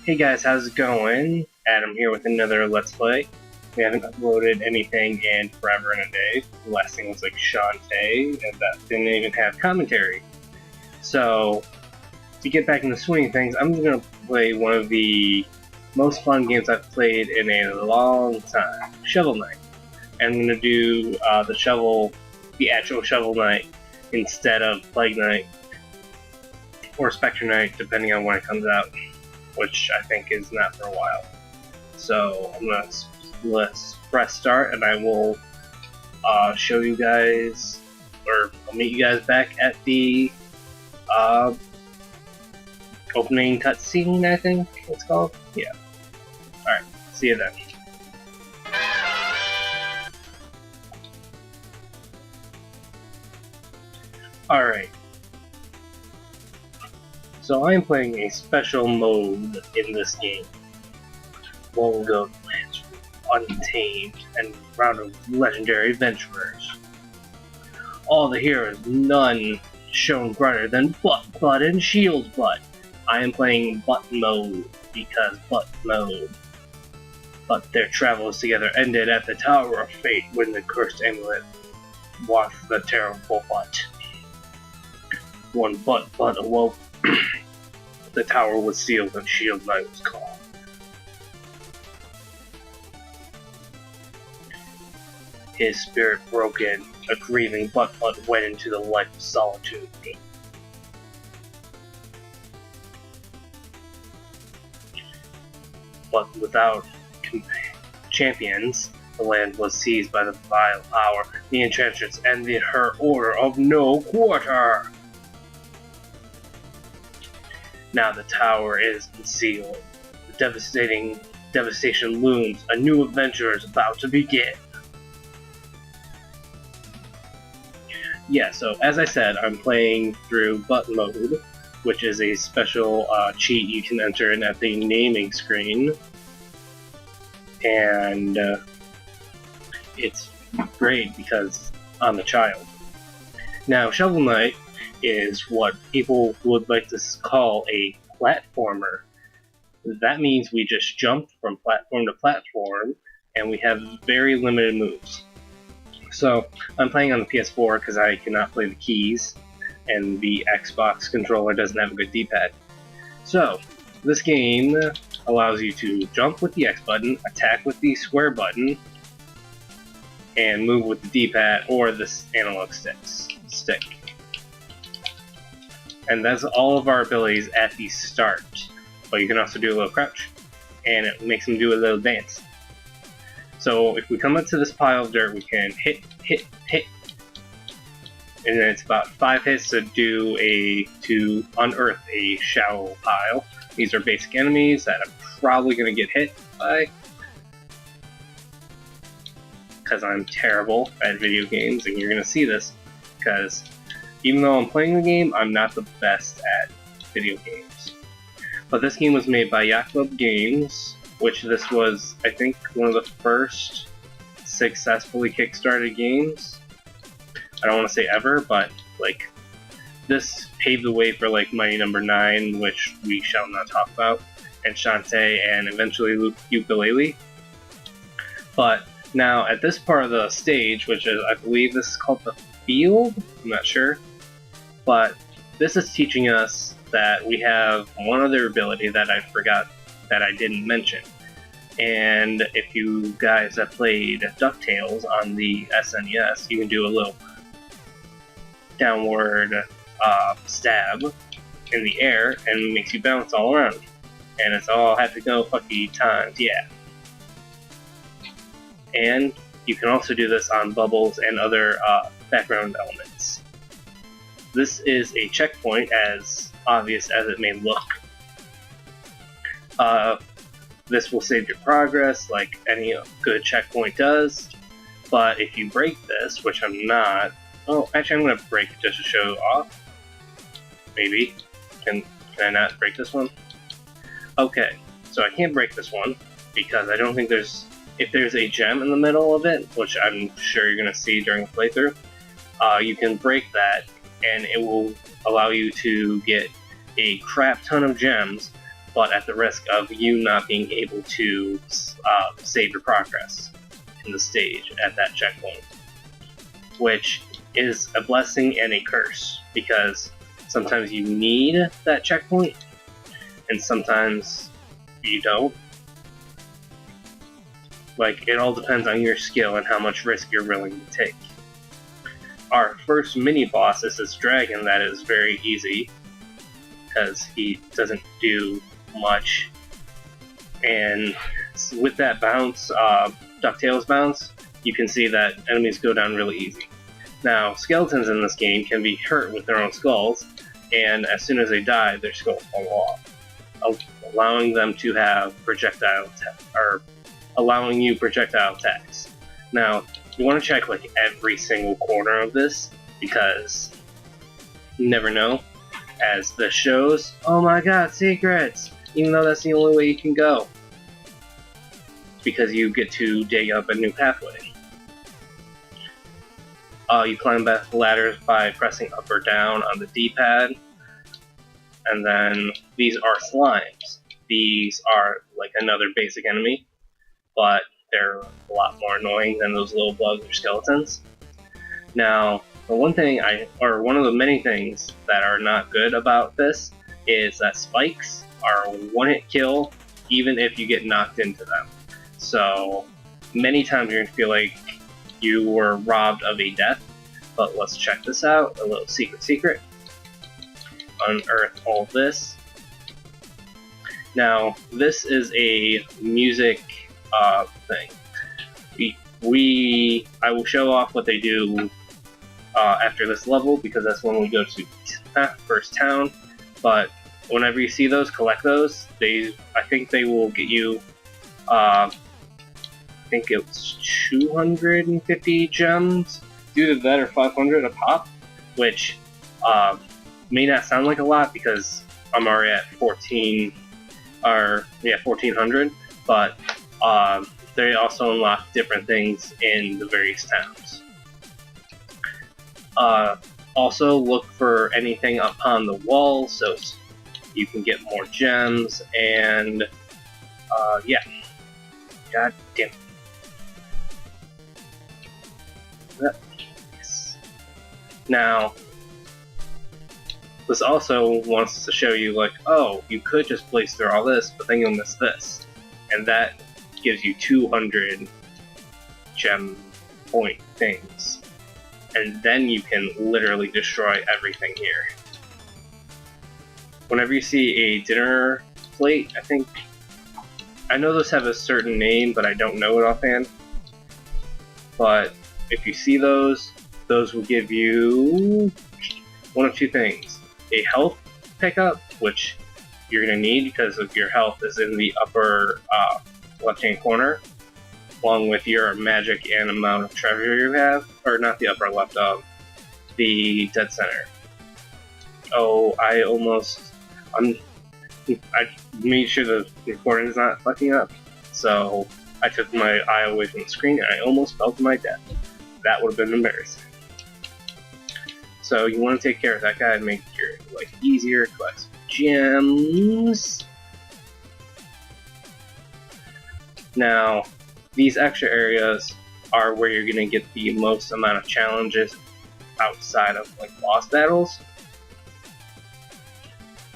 Hey guys, how's it going? Adam here with another Let's Play. We haven't uploaded anything in forever and a day. The last thing was like Shantae, and that didn't even have commentary. So, to get back in the swing of things, I'm going to play one of the most fun games I've played in a long time, Shovel Knight. And I'm going to do the actual Shovel Knight, instead of Plague Knight or Spectre Knight, depending on when it comes out, which I think is not for a while. So let's press start, and I will show you guys, or I'll meet you guys back at the opening cutscene, I think it's called. Yeah. Alright, see you then. Alright. So I'm playing a special mode in this game. Long ago, the lands were untamed and round of legendary adventurers. All the heroes, none shone brighter than Butt and Shield Butt. I am playing Butt mode because Butt mode. But their travels together ended at the Tower of Fate when the cursed amulet washed the terrible Butt. When Butt awoke, the tower was sealed and Shield Knight was called. His spirit broken, a grieving Butt went into the life of solitude. But without champions, the land was seized by the vile power, the Enchantress, and her order of no quarter. Now the tower is concealed. The devastation looms. A new adventure is about to begin. Yeah, so as I said, I'm playing through Butt mode, which is a special cheat you can enter in at the naming screen. And it's great because I'm a child. Now, Shovel Knight is what people would like to call a platformer. That means we just jump from platform to platform, and we have very limited moves. So, I'm playing on the PS4 because I cannot play the keys, and the Xbox controller doesn't have a good D-pad. So, this game allows you to jump with the X button, attack with the square button, and move with the D-pad or the analog stick. And that's all of our abilities at the start. But you can also do a little crouch, and it makes them do a little dance. So if we come up to this pile of dirt, we can hit, and then it's about 5 hits to unearth a shallow pile. These are basic enemies that I'm probably going to get hit by, because I'm terrible at video games, and you're going to see this, because even though I'm playing the game, I'm not the best at video games. But this game was made by Yacht Club Games, which this was, I think, one of the first successfully kickstarted games. I don't want to say ever, but like this paved the way for like Mighty No. 9, which we shall not talk about, and Shantae, and eventually Yooka-Laylee. But now at this part of the stage, which is, I believe this is called the field, I'm not sure, but this is teaching us that we have one other ability that I forgot that I didn't mention. And if you guys have played DuckTales on the SNES, you can do a little downward stab in the air, and it makes you bounce all around. And it's all happy-go-lucky times, yeah. And you can also do this on bubbles and other background elements. This is a checkpoint, as obvious as it may look. This will save your progress, like any good checkpoint does. But if you break this, which I'm not... Oh, actually I'm going to break it just to show off. Maybe. Can I not break this one? Okay, so I can't break this one, because I don't think there's... If there's a gem in the middle of it, which I'm sure you're going to see during the playthrough, you can break that, and it will allow you to get a crap ton of gems, but at the risk of you not being able to save your progress in the stage at that checkpoint, which is a blessing and a curse, because sometimes you need that checkpoint and sometimes you don't. Like, it all depends on your skill and how much risk you're willing to take. Our first mini boss is this dragon that is very easy, because he doesn't do much. And with that bounce, DuckTales bounce, you can see that enemies go down really easy. Now, skeletons in this game can be hurt with their own skulls, and as soon as they die, their skulls fall off, allowing them to have allowing you projectile attacks. Now, you want to check like every single corner of this, because you never know. As this shows, oh my god, secrets! Even though that's the only way you can go. Because you get to dig up a new pathway. You climb back the ladders by pressing up or down on the D-pad. And then these are slimes. These are like another basic enemy, but they're a lot more annoying than those little bugs or skeletons. Now, the one of the many things that are not good about this is that spikes are a one-hit kill even if you get knocked into them. So many times you're going to feel like you were robbed of a death, but let's check this out, a little secret. Unearth all this. Now, this is a music thing. I will show off what they do after this level, because that's when we go to first town. But whenever you see those, collect those. I think they will get you. I think it's 250 gems. Either that or 500 a pop, which may not sound like a lot because I'm already at 1400. But they also unlock different things in the various towns. Also, look for anything upon the wall so you can get more gems, and yeah. God damn it. Yes. Now, this also wants to show you, like, oh, you could just blaze through all this, but then you'll miss this. And that gives you 200 gem point things. And then you can literally destroy everything here. Whenever you see a dinner plate, I know those have a certain name, but I don't know it offhand. But if you see those will give you one of two things. A health pickup, which you're going to need because of your health is in the upper left-hand corner, along with your magic and amount of treasure you have, or not the upper left, the dead center. Oh, I made sure the recording is not fucking up, so I took my eye away from the screen and I almost fell to my death. That would have been embarrassing. So you want to take care of that guy and make your life easier, collect gems. Now, these extra areas are where you're going to get the most amount of challenges outside of like boss battles.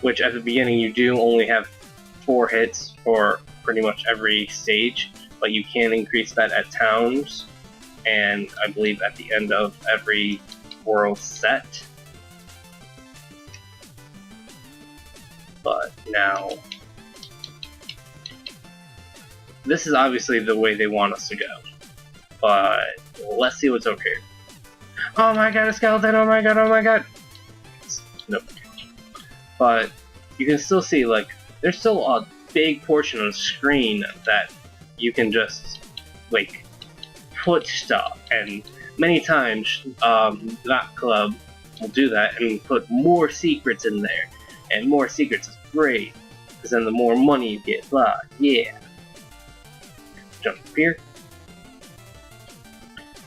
Which at the beginning you do only have 4 hits for pretty much every stage, but you can increase that at towns, and I believe at the end of every world set. But now, this is obviously the way they want us to go, but let's see what's over here. Oh my god, a skeleton, oh my god! Nope. But you can still see, like, there's still a big portion of the screen that you can just, like, put stuff, and many times, Dot Club will do that and put more secrets in there, and more secrets is great, because then the more money you get, blah, yeah. Jump up here.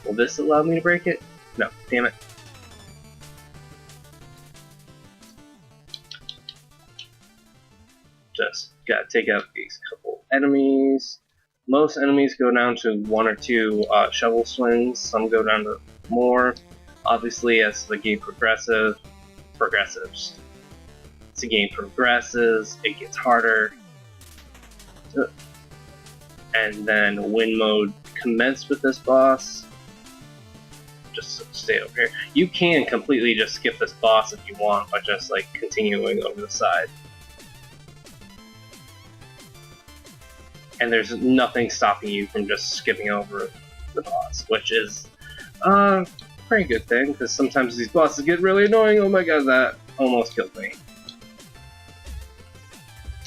Will this allow me to break it? No, damn it. Just take out these couple enemies. Most enemies go down to 1 or 2 shovel swings. Some go down to more. Obviously, as the game progresses, as the game progresses, it gets harder. And then win mode commenced with this boss. Just stay over here. You can completely just skip this boss if you want by just like continuing over the side. And there's nothing stopping you from just skipping over the boss, which is a pretty good thing, because sometimes these bosses get really annoying. Oh my god, that almost killed me.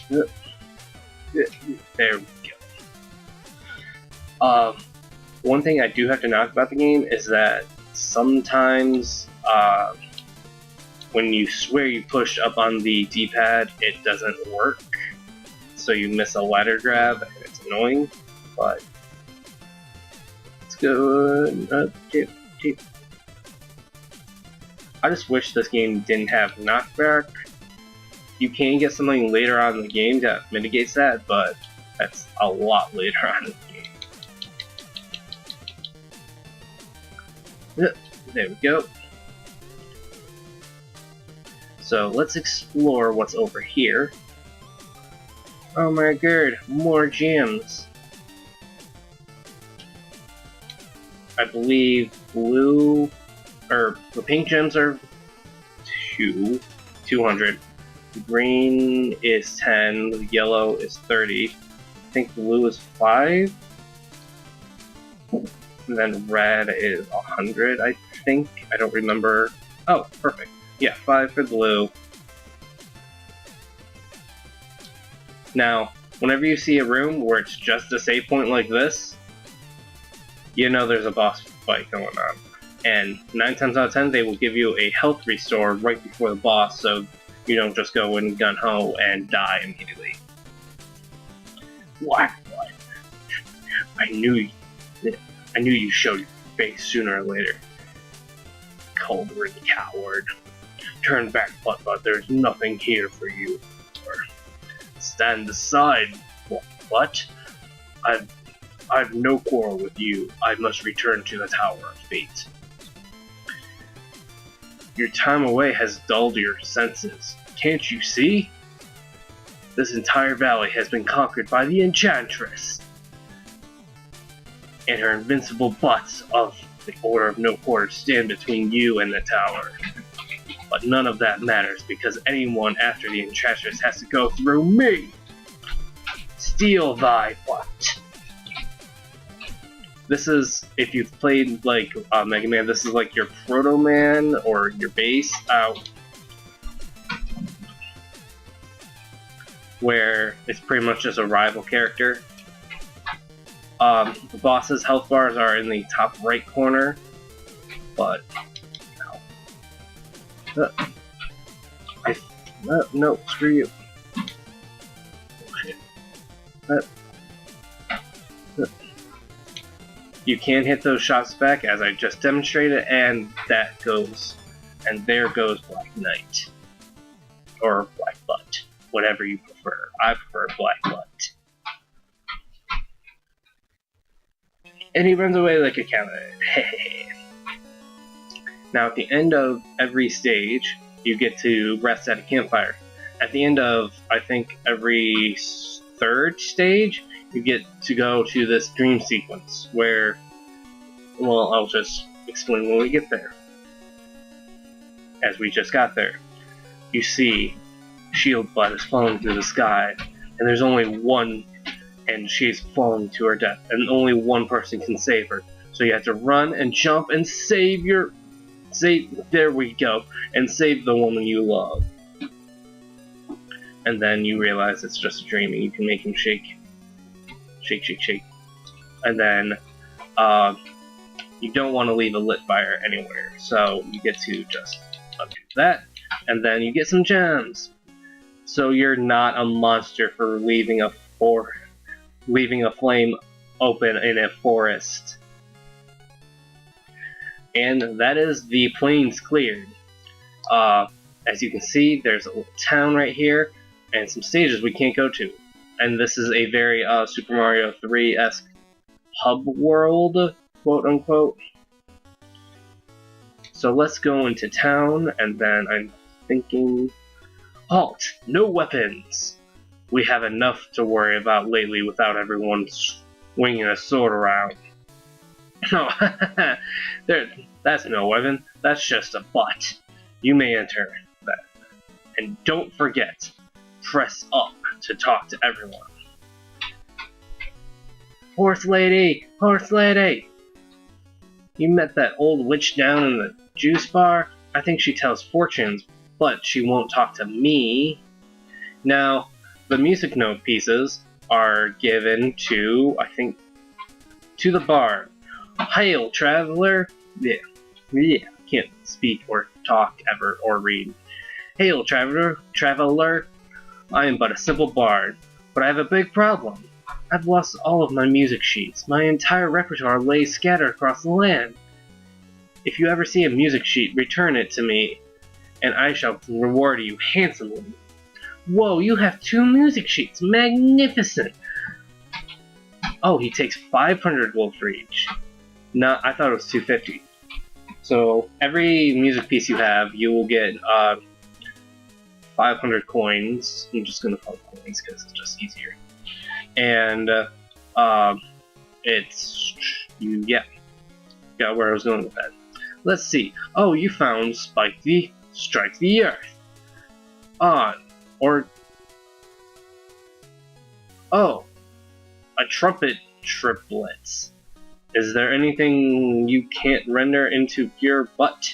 There we go. One thing I do have to knock about the game is that sometimes when you swear you push up on the D-pad, it doesn't work. So you miss a ladder grab, and it's annoying, but it's good. I just wish this game didn't have knockback. You can get something later on in the game that mitigates that, but that's a lot later on in the game. There we go. So let's explore what's over here. Oh my god, more gems. I believe blue, or the pink gems are 200. Green is 10, yellow is 30. I think blue is 5. And then red is 100, I think. I don't remember. Oh, perfect. Yeah, 5 for blue. Now, whenever you see a room where it's just a save point like this, you know there's a boss fight going on. And 9 times out of 10, they will give you a health restore right before the boss, so you don't just go in gun-ho and die immediately. What? I knew you showed your face sooner or later. Cold-ring coward. Turn back, but there's nothing here for you. Stand aside. What? I've no quarrel with you. I must return to the Tower of Fate. Your time away has dulled your senses. Can't you see? This entire valley has been conquered by the Enchantress and her invincible butts of the Order of No Quarter stand between you and the tower. But none of that matters, because anyone after the Enchantress has to go through me! Steal thy butt! This is, if you've played like Mega Man, this is like your Proto Man or your base, where it's pretty much just a rival character. The boss's health bars are in the top right corner, but no, screw you. Oh, shit. You can hit those shots back, as I just demonstrated, and that goes, and there goes Black Knight. Or Black Butt, whatever you prefer. I prefer Black Butt. And he runs away like a coward. Now, at the end of every stage, you get to rest at a campfire. At the end of, I think, every third stage, you get to go to this dream sequence where, well, I'll just explain when we get there. As we just got there, you see shield blood is falling through the sky, and there's only one, and she's falling to her death, and only one person can save her. So you have to run and jump and there we go, and save the woman you love. And then you realize it's just a dream, and you can make him shake. And then you don't want to leave a lit fire anywhere, so you get to just undo that, and then you get some gems. So you're not a monster for leaving a flame open in a forest. And that is the plains cleared. As you can see, there's a little town right here, and some stages we can't go to. and this is a very Super Mario 3-esque hub world, quote unquote. So let's go into town, and then I'm thinking, halt! No weapons! We have enough to worry about lately without everyone swinging a sword around. No, that's no weapon. That's just a butt. You may enter that. And don't forget, press up to talk to everyone. Horse lady! Horse lady! You met that old witch down in the juice bar? I think she tells fortunes, but she won't talk to me. Now, the music note pieces are given to, I think, to the bard. Hail, traveler! Yeah, can't speak or talk ever or read. Hail, traveler! I am but a simple bard, but I have a big problem. I've lost all of my music sheets. My entire repertoire lays scattered across the land. If you ever see a music sheet, return it to me, and I shall reward you handsomely. Whoa, you have 2 music sheets! Magnificent! Oh, he takes 500 gold for each. No, I thought it was 250. So, every music piece you have, you will get 500 coins. I'm just gonna call it coins because it's just easier. And it's got where I was going with that. Let's see. Oh, you found strike the earth. A trumpet triplets. Is there anything you can't render into pure butt?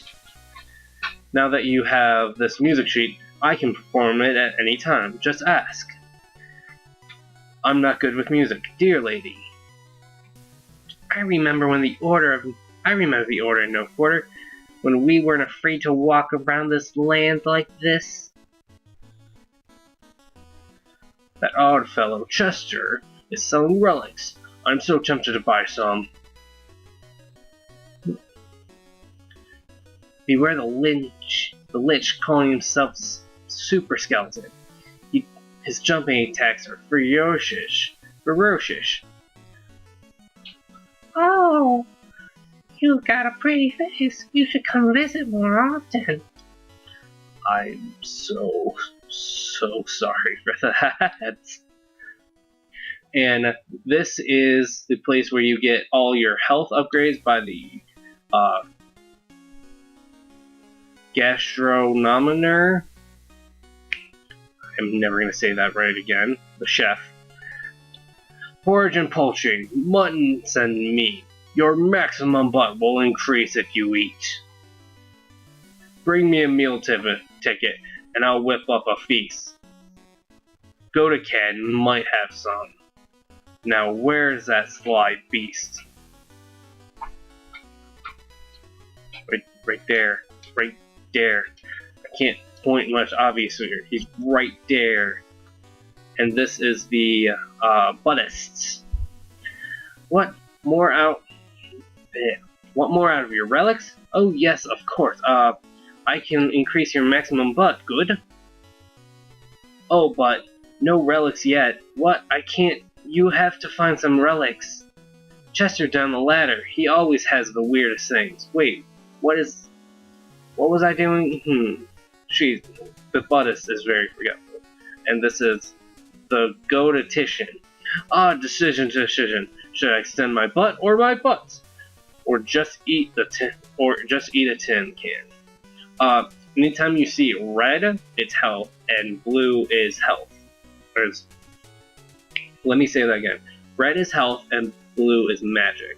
Now that you have this music sheet, I can perform it at any time. Just ask. I'm not good with music, dear lady. I remember the order in No Quarter, when we weren't afraid to walk around this land like this. That odd fellow, Chester, is selling relics. I'm so tempted to buy some. Beware the Lich calling himself Super Skeleton. His jumping attacks are ferocious. Oh, you got a pretty face. You should come visit more often. I'm so sorry for that. And this is the place where you get all your health upgrades by the gastronominer. I'm never going to say that right again. The chef. Porridge and poultry, muttons and meat. Your maximum butt will increase if you eat. Bring me a meal ticket, and I'll whip up a feast. Go to Ken, might have some. Now where's that sly beast? Right there. I can't point much obvious here. He's right there. And this is the Buddists. Want more out of your relics? Oh yes, of course. I can increase your maximum butt. Good. Oh, but no relics yet. What? I can't. You have to find some relics. Chester down the ladder. He always has the weirdest things. Wait, what was I doing? The Buddhist is very forgetful. And this is the go-to-tician. Decision. Should I extend my butt or my butts? Or just eat a tin can? Anytime you see red, it's health, and blue is health. Let me say that again. Red is health, and blue is magic.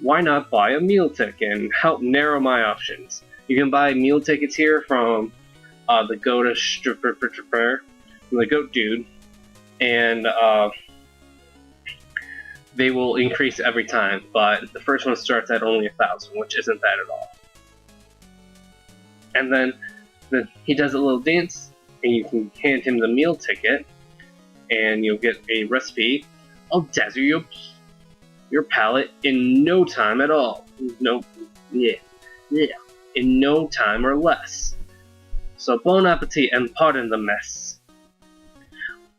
Why not buy a meal ticket and help narrow my options? You can buy meal tickets here from the Goat Dude, and they will increase every time, but the first one starts at only 1,000, which isn't that at all. And then he does a little dance, and you can hand him the meal ticket, and you'll get a recipe. I'll dazzle your palate in no time at all. In no time or less. So bon appetit and pardon the mess.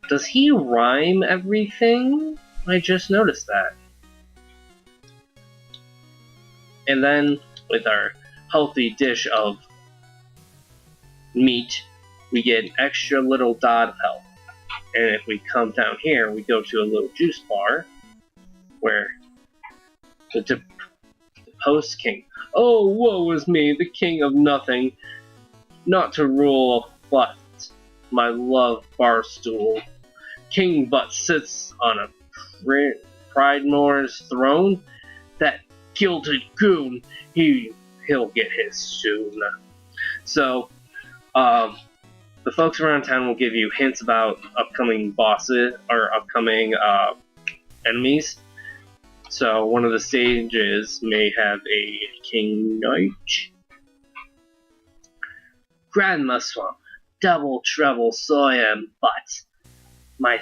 Does he rhyme everything? I just noticed that. And then, with our healthy dish of meat, we get an extra little dot of health. And if we come down here, we go to a little juice bar, where the deposed king. Oh, woe is me, the king of nothing, not to rule but my love barstool. King but sits on a Pridemore's throne. That gilded goon, he'll get his soon. So, the folks around town will give you hints about upcoming bosses or upcoming enemies. So one of the stages may have a King Knight, Grandma Swamp, Double Trouble, so I am, but my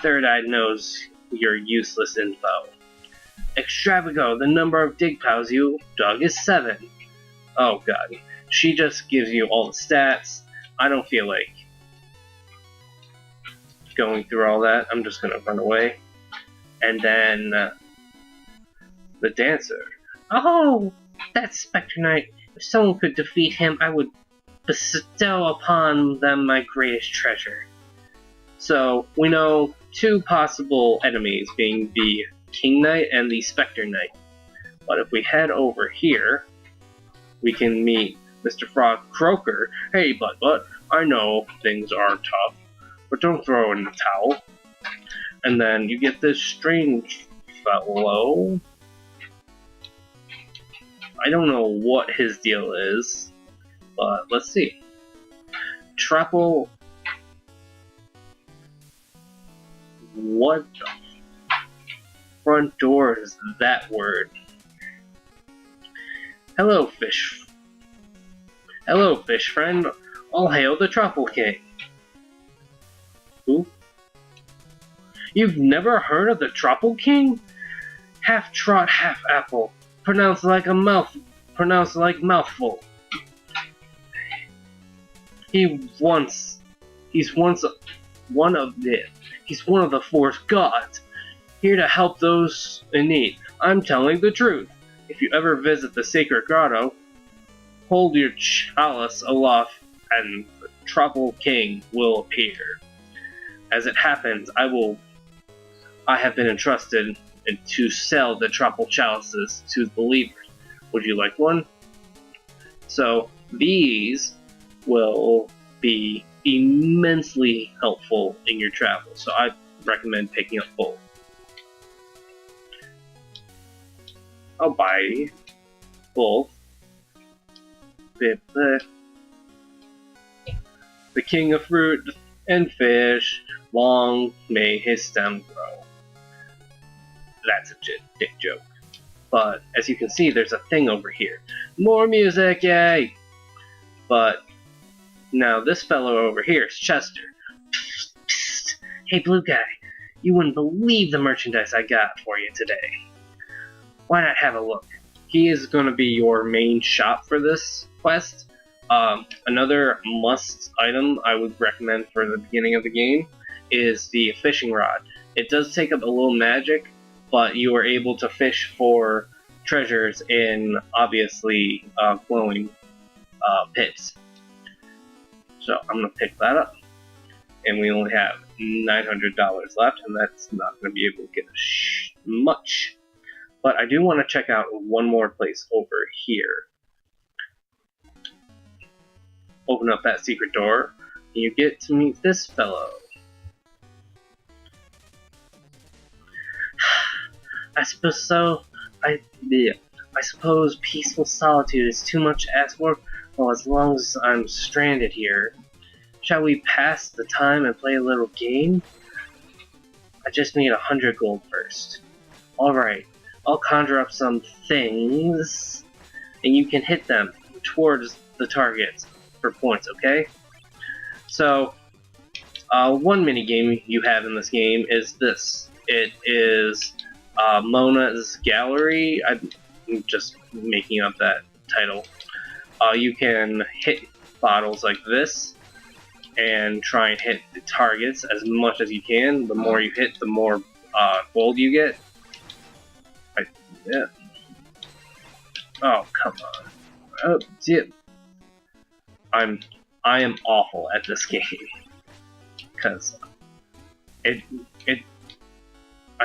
third eye knows your useless info. Extravago, the number of dig pals you dug is 7. Oh god, she just gives you all the stats. I don't feel like going through all that. I'm just gonna run away. And then the dancer. Oh, that Spectre Knight. If someone could defeat him, I would bestow upon them my greatest treasure. So we know 2 possible enemies, being the King Knight and the Spectre Knight. But if we head over here, we can meet Mr. Frog Croaker. Hey, Butt, I know things are tough, but don't throw in the towel. And then you get this strange fellow. I don't know what his deal is, but let's see. Trapple. What the front door is that word? Hello, fish. Hello, fish friend. All hail the Truffle King. Who? You've never heard of the Truffle King? Half trot, half apple. Pronounced like mouthful. He's one of the Force gods, here to help those in need. I'm telling the truth. If you ever visit the sacred grotto, hold your chalice aloft and the Truffle King will appear. As it happens, I have been entrusted to sell the truffle chalices to the believers. Would you like one? So these will be immensely helpful in your travel, so I recommend picking up both. I'll buy both. The king of fruit and fish, long may his stem grow. That's a dick joke. But as you can see, there's a thing over here. More music, yay! But now this fellow over here is Chester. Psst, psst. Hey, blue guy, you wouldn't believe the merchandise I got for you today. Why not have a look? He is going to be your main shop for this quest. Another must item I would recommend for the beginning of the game is the fishing rod. It does take up a little magic, but you are able to fish for treasures in, obviously, glowing pits. So I'm going to pick that up. And we only have $900 left, and that's not going to be able to get us much. But I do want to check out one more place over here. Open up that secret door, and you get to meet this fellow. I suppose peaceful solitude is too much to ask for. Well, as long as I'm stranded here, shall we pass the time and play a little game? I just need 100 gold first. Alright, I'll conjure up some things, and you can hit them towards the targets for points, okay? So, one minigame you have in this game is this. It is Mona's Gallery. I'm just making up that title. You can hit bottles like this, and try and hit the targets as much as you can. The more you hit, the more gold you get. Yeah. Oh, come on. Oh, dear. I am awful at this game. Because I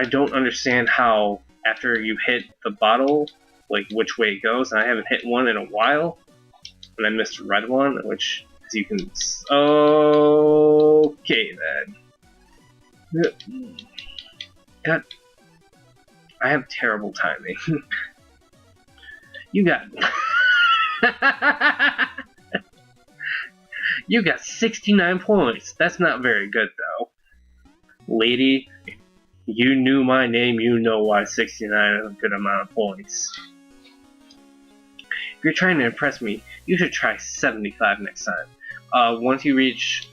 don't understand how after you hit the bottle, like which way it goes, and I haven't hit one in a while, and I missed a red one, which, as you can, okay then. God, I have terrible timing. You got, you got 69 points. That's not very good though, lady. You knew my name, you know why 69 is a good amount of points. If you're trying to impress me, you should try 75 next time. Once you reach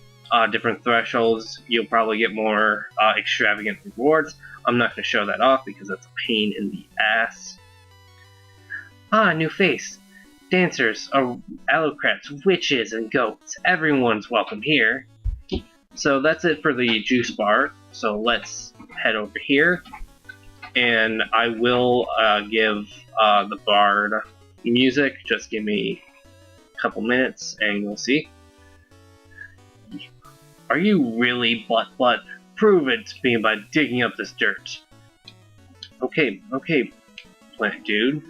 different thresholds, you'll probably get more extravagant rewards. I'm not going to show that off because that's a pain in the ass. Ah, new face. Dancers, allocrats, witches, and goats. Everyone's welcome here. So that's it for the juice bar. So let's head over here, and I will give the bard music. Just give me a couple minutes and you'll see. Are you really butt? Prove it to me by digging up this dirt. Okay, plant dude.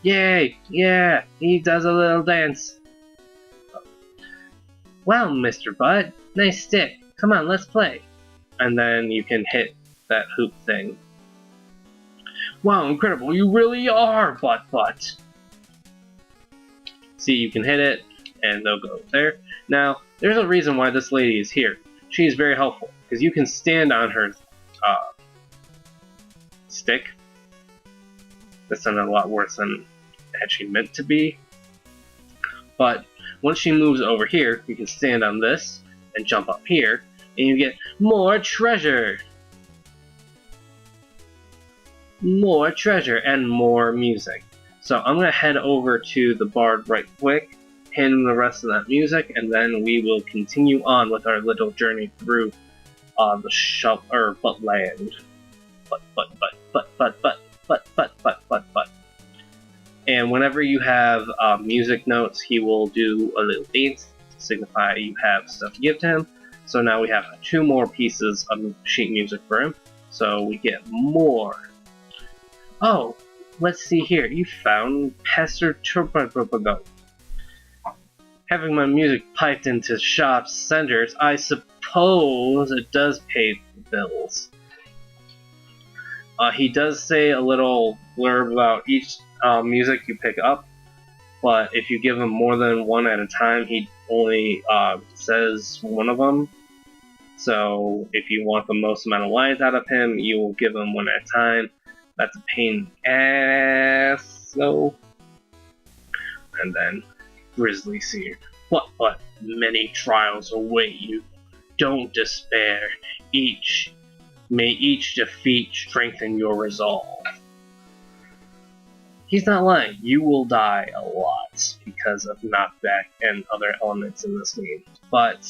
Yay, yeah, he does a little dance. Wow, Mr. Butt, nice stick. Come on, let's play. And then you can hit that hoop thing. Wow, incredible, you really are butt. See, you can hit it, and they'll go there. Now, there's a reason why this lady is here. She's very helpful, because you can stand on her stick. That sounded a lot worse than it actually meant to be. But once she moves over here, you can stand on this and jump up here, and you get more treasure! More treasure and more music. So I'm going to head over to the bard right quick, hand him the rest of that music, and then we will continue on with our little journey through the Butt Land. But. And whenever you have music notes, he will do a little dance to signify you have stuff to give to him. So now we have 2 more pieces of sheet music for him. So we get more. Oh, let's see here. You found Pastor Turbo. Having my music piped into shop centers, I suppose it does pay the bills. He does say a little blurb about each music you pick up, but if you give him more than one at a time, he only says one of them. So if you want the most amount of lines out of him, you will give him one at a time. That's a pain in the ass. So, and then Grizzly Seer. What? Many trials await you. Don't despair. May each defeat strengthen your resolve. He's not lying. You will die a lot because of knockback and other elements in this game. But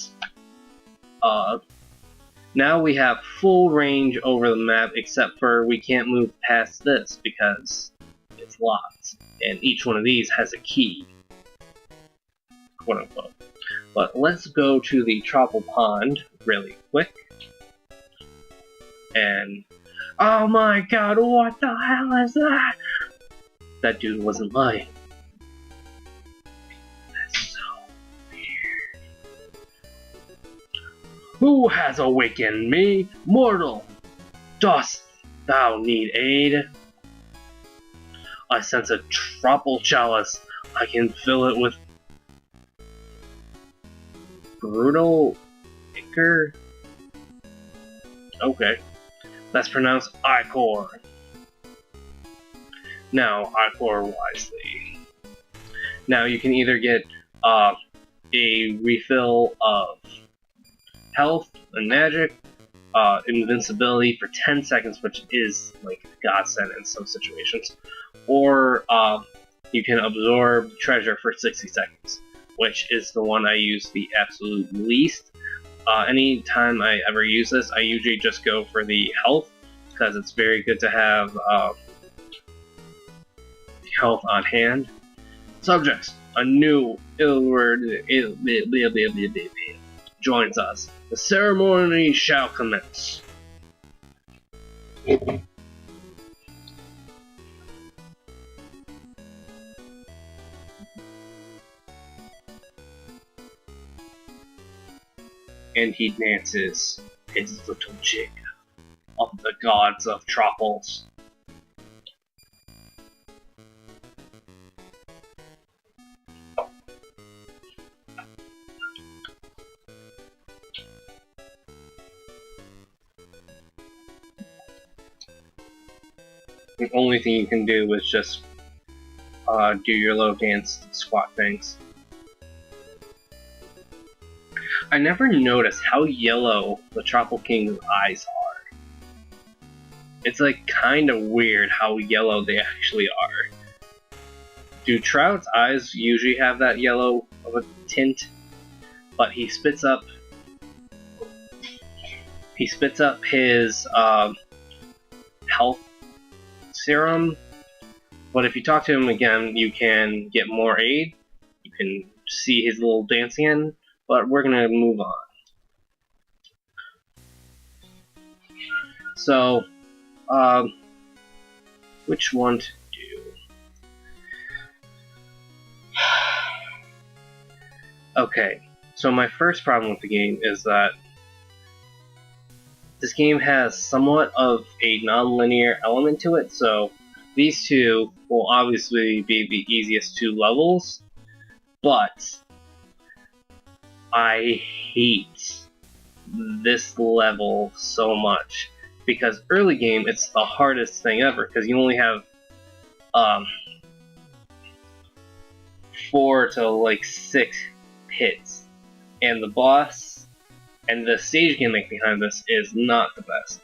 now we have full range over the map, except for we can't move past this because it's locked. And each one of these has a key, quote unquote. But let's go to the Tropical Pond really quick. And oh my god, what the hell is that? That dude wasn't lying. That's so weird. Who has awakened me? Mortal, dost thou need aid? I sense a tropical chalice. I can fill it with brutal ichor. Okay. That's pronounced Ichor. Now, Ichor wisely. Now you can either get a refill of health and magic, invincibility for 10 seconds, which is like a godsend in some situations, or you can absorb treasure for 60 seconds. which is the one I use the absolute least. Anytime I ever use this, I usually just go for the health, because it's very good to have health on hand. Subjects, a new joins us. The ceremony shall commence. And he dances his little jig of the gods of Tropples. The only thing you can do is just do your low dance squat things. I never noticed how yellow the Tropical King's eyes are. It's like kind of weird how yellow they actually are. Do Trout's eyes usually have that yellow of a tint? But he spits up his health serum. But if you talk to him again, you can get more aid. You can see his little dance again. But we're gonna move on. So, which one to do? Okay, so my first problem with the game is that this game has somewhat of a non-linear element to it, so these two will obviously be the easiest two levels, but I hate this level so much, because early game it's the hardest thing ever, because you only have 4 to like 6 hits, and the boss and the stage gimmick behind this is not the best.